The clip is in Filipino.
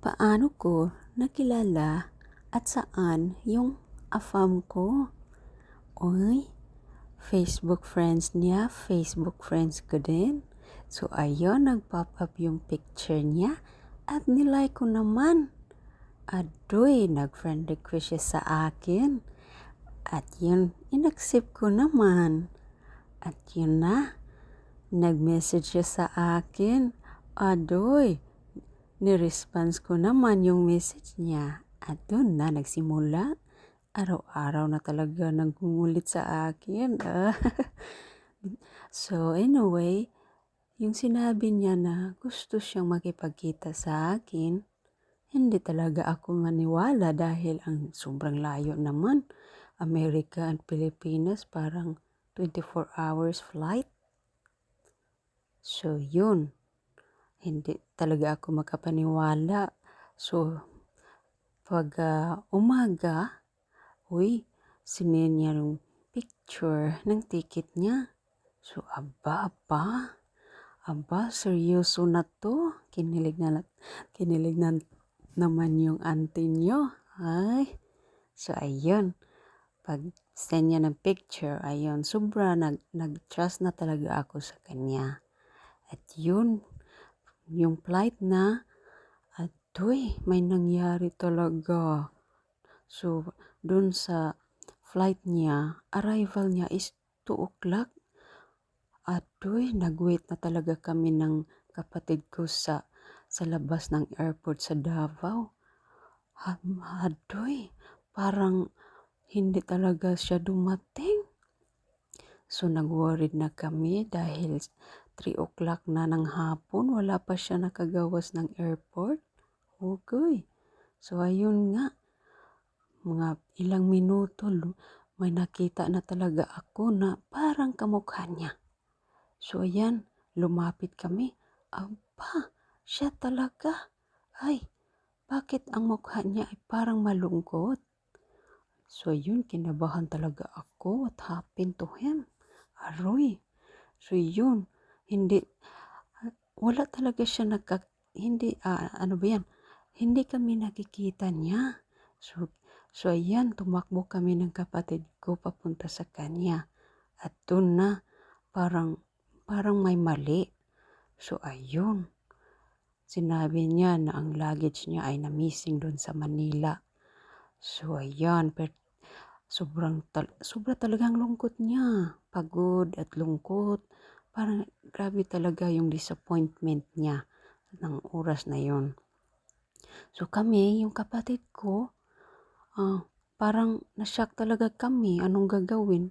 Paano ko nakilala at saan yung afam ko? Uy, Facebook friends niya, Facebook friends ko din. So ayun, nag-pop up yung picture niya at nilike ko naman. Adoy, nag-friend request siya sa akin. At yun, inaccept ko naman. At yun na, nag-message siya sa akin. Adoy, ni-response ko naman yung message niya. At doon na nagsimula. Araw-araw na talaga nagungulit sa akin. So anyway, yung sinabi niya na gusto siyang makipagkita sa akin, hindi talaga ako maniwala dahil ang sobrang layo naman. Amerika and Pilipinas parang 24 hours flight. So yun, hindi talaga ako makapaniwala. So pag umaga, sinend niya yung picture ng ticket niya. So aba, seryoso na to. Kinilig na naman yung auntie niyo. Ay, so ayun, pag send niya ng picture, ayun, sobra nag-trust na talaga ako sa kanya. At yun, yung flight na, atoy, may nangyari talaga. So, dun sa flight niya, arrival niya is 2 o'clock. Atoy, nag-wait na talaga kami ng kapatid ko sa labas ng airport sa Davao. Adoy, parang hindi talaga siya dumating. So, nag-worried na kami dahil 3 o'clock na ng hapon, wala pa siya nakagawas ng airport. Okay. So, ayun nga, mga ilang minuto, may nakita na talaga ako na parang kamukha niya. So, ayan, lumapit kami. Aba, siya talaga. Ay, bakit ang mukha niya ay parang malungkot? So, yun, kinabahan talaga ako. What happened to him? Aroy. So, yun, wala talaga siya hindi, ano ba yan? Hindi kami nakikita niya. So, ayan, tumakbo kami ng kapatid ko papunta sa kanya. At doon na, parang may mali. So, ayun, sinabi niya na ang luggage niya ay na-missing doon sa Manila. So, ayan, sobra talagang lungkot niya. Pagod at lungkot. Parang grabe talaga yung disappointment niya ng oras na yun. So, kami, yung kapatid ko, parang na-shock talaga kami. Anong gagawin?